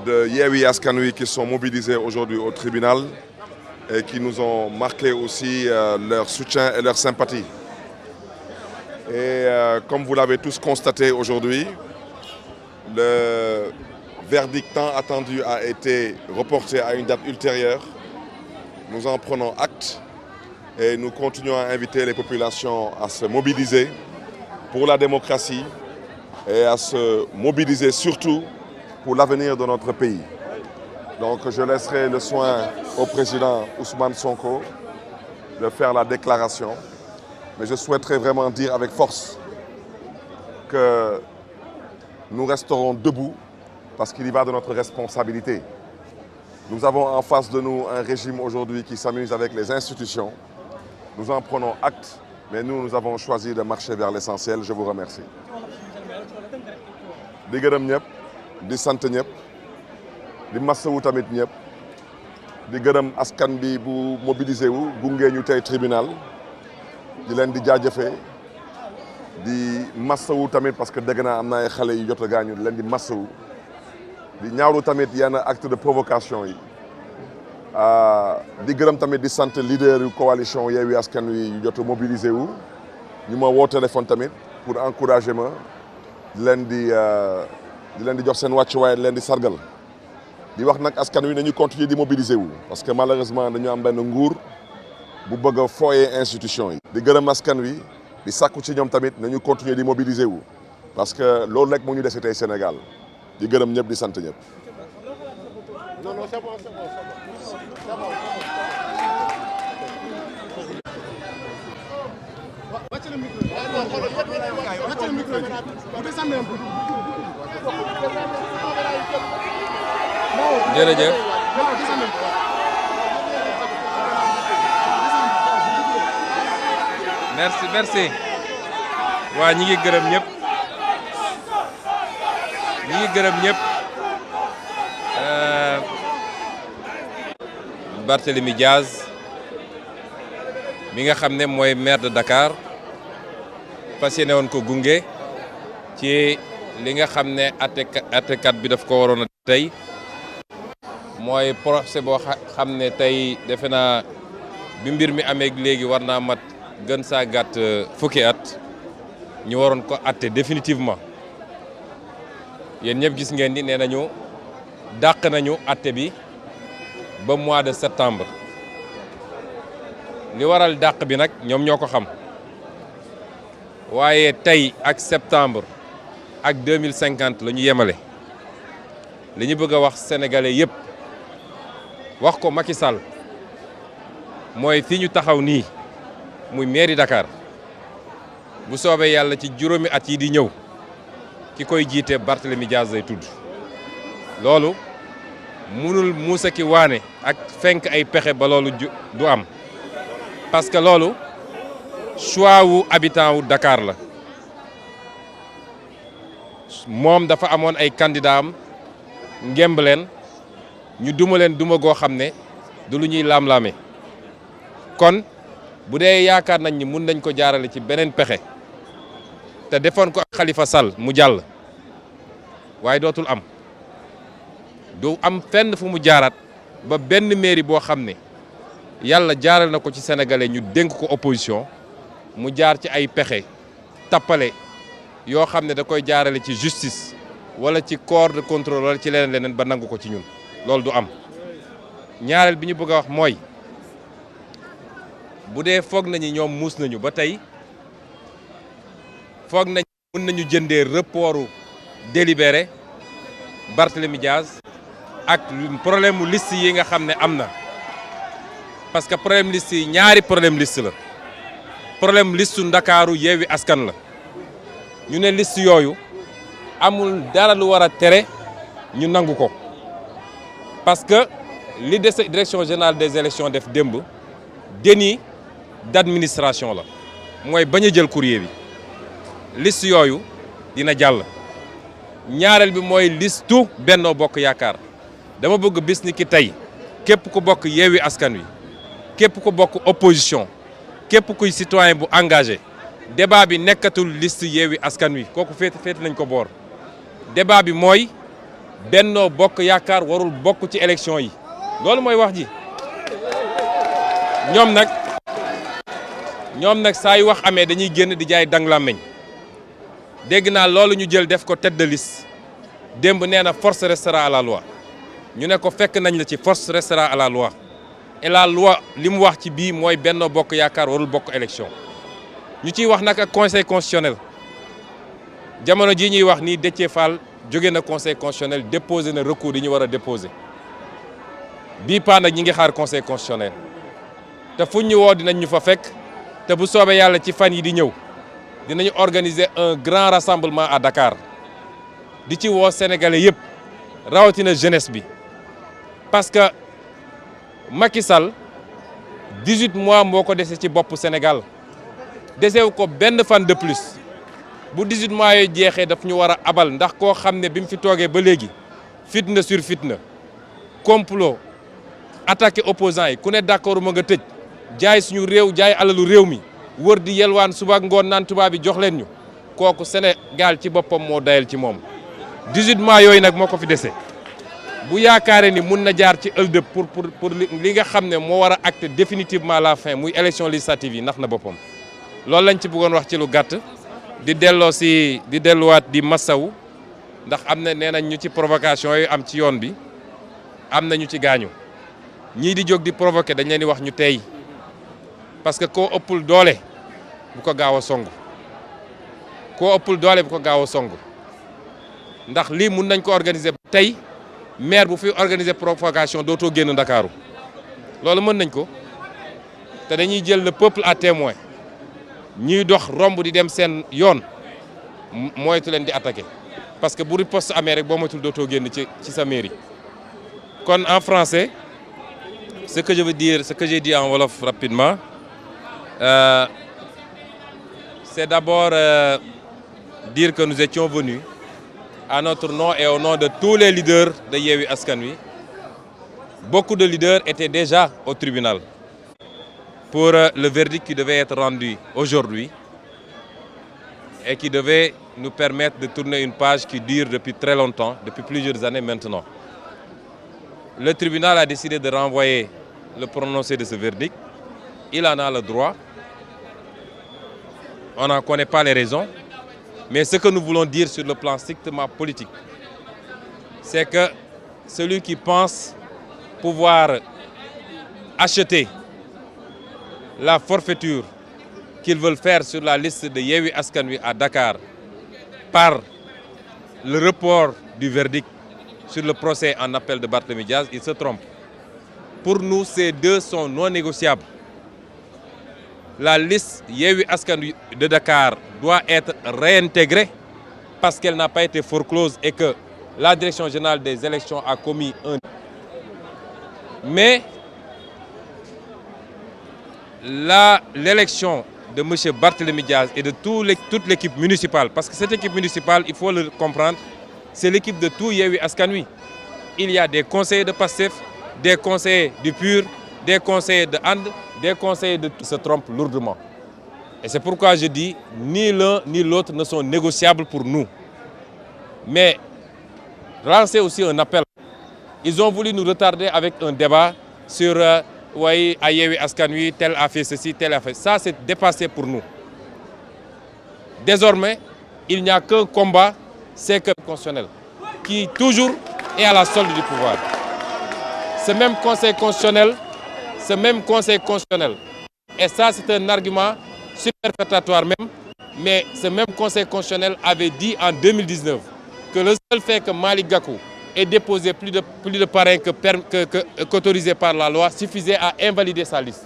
De Yewwi Askan Wi qui sont mobilisés aujourd'hui au tribunal et qui nous ont marqué aussi leur soutien et leur sympathie. Et comme vous l'avez tous constaté aujourd'hui, le verdict tant attendu a été reporté à une date ultérieure. Nous en prenons acte et nous continuons à inviter les populations à se mobiliser pour la démocratie et à se mobiliser surtout pour l'avenir de notre pays. Donc je laisserai le soin au président Ousmane Sonko de faire la déclaration. Mais je souhaiterais vraiment dire avec force que nous resterons debout parce qu'il y va de notre responsabilité. Nous avons en face de nous un régime aujourd'hui qui s'amuse avec les institutions. Nous en prenons acte, mais nous avons choisi de marcher vers l'essentiel. Je vous remercie. di gërëm ñëpp di sant ñëpp di masawu tamit ñëpp di gërëm askan bi bu mobilisé wu gunge ñu tey tribunal di leen di jaajëfee di masawu tamit parce que dégg naa am na ay xale yu jot a gaañu di leen di masawu di ñaawlu tamit yenn acte de provocation yi di gërëm tamit di sant leader yu coalition Yewwi Askan Wi yu jot a mobilisé wu ñu ma woo téléphone tamit pour encourager ma di leen di jox seen wàccuwaay di leen di sargal di wax nag askan wi nañu continuer di mobiliser wu parce que malheureusement dañu am benn nguur bu bëgg a fooyee institution yi. di gërëm askan wi di sàkku ci ñoom tamit nañu continuer di mobiliser wu parce que loolu rek moo ñu dese tey Sénégal di gërëm ñëpp di sant ñëpp. Non, non, c'est bon, c'est bon, c'est bon. jërëjëf merci waa ñi ngi gërëm ñëpp Barthélémy Diaz mi nga xam ne mooy maire de Dakar fas yéene woon ko gunge ci li nga xam ne attekat bi daf ko waroon a tey mooy procès boo xam ne tey defe naa bi mbir mi amee léegi war naa mat gën saa gàtt fukki at ñu waroon ko atte définitivement yéen ñëpp gis ngeen ni nee nañu dàq nañu atte bi ba mois de septembre li waral dàq bi nag ñoom ñoo ko xam waaye tey ak septembre ak 2050 la ñu yemale li ñu bëgg a wax sénégalais yëpp wax ko Macky Sall mooy fi ñu taxaw nii muy mairie Dakar bu soobee yàlla ci juróomi at yi di ñëw ki koy jiite Barthélémy Diaz lay tudd loolu munul muusa ki waane ak fenk ay pexe ba loolu du am parce que loolu choix wu habitant wu Dakar la moom dafa amoon ay candidat am ngemb leen ñu duma leen duma goo xam ne du lu ñuy laam-laame kon bu dee yaakaar nañ ni mun nañ ko jaarale ci beneen pexe te defoon ko ak Khalifa Sall mu jàll waaye dootul am du am fenn fu mu jaaraat ba benn mairie boo xam ne yàlla jaaral na ko ci sénégalais ñu dénk ko opposition mu jaar ci ay pexe tappale yoo xam ne da koy jaarale ci justice wala ci corps de contrôle wala ci leneen ba nangu ko ci ñun loolu du am ñaareel bi ñu bëgg a wax mooy bu dee foog nañu ñoom muus nañu ba tey foog nañ mën nañu jëndee reportu délibéré Barthélémy Diaz ak problème mu liste yi nga xam ne am na parce que problème liste yi ñaari problème liste la problème liste Ndakaaru Yewwi Askan la ñu ne liste yooyu amul dara lu war a tere ñu nangu ko parce que li des direction générale des élections def démb déni d'administration la mooy bañ a jël courrier bi liste yooyu dina jàll ñaareel bi mooy listu Benno Bokk Yaakaar dama bëgg bis ni ki tey képp ku bokk Yewwi Askan Wi képp ku bokk opposition képp kuy citoyen bu engagé débat bi nekkatul liste Yewwi Askan Wi kooku féete nañ ko boor débat bi mooy Benno Bokk Yaakaar warul bokk ci élection yi loolu mooy wax ji ñoom nag saa yu wax amee dañuy génn di jaay dang làmmeñ dégg naa loolu ñu jël def ko tête de liste démb nee na force restera à la loi ñu ne ko fekk nañ la ci force restera à la loi et la loi li mu wax ci bii mooy Benno Bokk Yaakaar warul bokk élection ñu ciy wax nag ak conseil constitutionnel jamono jii ñuy wax nii Déthié Fall jóge na conseil constitutionnel déposé na recours yi ñu war a déposé bii paa nag ñi ngi xaar conseil constitutionnel te fuñ ñu woo dinañ ñu fa fekk te bu soobee yàlla ci fan yi di ñëw dinañu organiser un grand rassemblement à Dakar di ci woo sénégalais yëpp rawatina jeunesse bi parce que Macky Sall 18 mois moo ko dese ci bopp Sénégal desewu ko benn fan de plus bu 18 mois yooyu jeexee daf ñu war a abal ndax koo xam ne bi mu fi toogee ba léegi fitna sur fitna complot attaqué opposants yi ku ne d'accord ma nga tëj jaay suñu réew jaay alalu réew mi wër di yelwaan suba ak ngoon naan tubaab bi jox leen ñu kooku Sénégal ci boppam moo dayal ci moom 18 mois yooyu nag moo ko fi dese bu yaakaaree ni mun na jaar ci ëldëb pour li nga xam ne moo war a acter définitivement la fin muy élection législative yi nax na boppam loolu lañ ci bëggoon wax ci lu gàtt di delluwaat di massawu ndax am na nee nañ ñu ci provocation yi am ci yoon bi am na ñu ci gaañu ñii di jóg di provoquer dañ leen di wax ñu tey parce que koo ëppul doole bu ko gaaw a song ndax lii mun nañ ko organiser tey maire bu fi organiser provocation dootoo génn Ndakaaru loolu mën nañ ko te dañuy jël le peuple à témoin ñuy dox romb di dem seen yoon moytu leen di attaquer parce que bu riposte amee rek boo moytul dootoo génn ci sa mairie. kon en français ce que je veux dire, ce que j'ai dit en wolof rapidement, c'est d'abord dire que nous étions venus à notre nom et au nom de tous les leaders de Yewwi Askan Wi. Beaucoup de leaders étaient déjà au tribunal pour le verdict qui devait être rendu aujourd'hui et qui devait nous permettre de tourner une page qui dure depuis très longtemps, depuis plusieurs années maintenant. Le tribunal a décidé de renvoyer le prononcé de ce verdict. Il en a le droit. On n'en connaît pas les raisons. Mais ce que nous voulons dire sur le plan strictement politique, c'est que celui qui pense pouvoir acheter la forfaiture qu'ils veulent faire sur la liste de Yewwi Askan Wi à Dakar par le report du verdict sur le procès en appel de Barthélémy Diaz, il se trompe. Pour nous, ces deux sont non négociables. La liste Yewwi Askan Wi de Dakar doit être réintégrée parce qu'elle n'a pas été foreclose et que la Direction générale des élections a commis un... Mais l'élection de M. Barthélémy Diaz et de toute l'équipe municipale, parce que cette équipe municipale, il faut le comprendre, c'est l'équipe de tout Yewwi Askan Wi. Il y a des conseillers de PASTEF, des conseillers du PUR, des conseillers de And, des conseillers de... se trompent lourdement. Et c'est pourquoi je dis, ni l'un ni l'autre ne sont négociables pour nous. Mais lancer aussi un appel. Ils ont voulu nous retarder avec un débat sur oui, à Yewwi Askan Wi, tel a fait ceci, tel a fait... Ça, c'est dépassé pour nous. Désormais, il n'y a qu'un combat, c'est que le constitutionnel, qui toujours est à la solde du pouvoir. Ce même conseil constitutionnel, et ça c'est un argument superfétatoire même, mais ce même conseil constitutionnel avait dit en 2019 que le seul fait que Malick Gakou ait déposé plus de parrains qu'autorisé par la loi suffisait à invalider sa liste.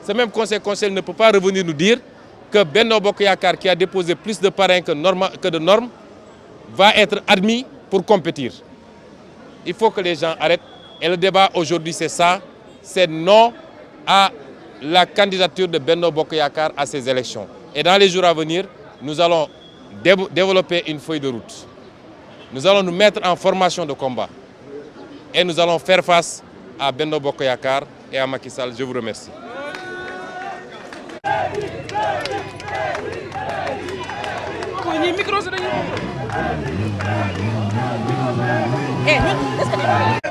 Ce même conseil constitutionnel ne peut pas revenir nous dire que Benno Bokk Yakaar, qui a déposé plus de parrains que de normes, va être admis pour compétir. Il faut que les gens arrêtent. Et le débat aujourd'hui, c'est ça. C'est non à la candidature de Benno Bokk Yakaar à ces élections. Et dans les jours à venir, nous allons développer une feuille de route. Nous allons nous mettre en formation de combat. Et nous allons faire face à Benno Bokk Yakaar et à Macky Sall. Je vous remercie. ñi micro si dañu eh ñun est-ce que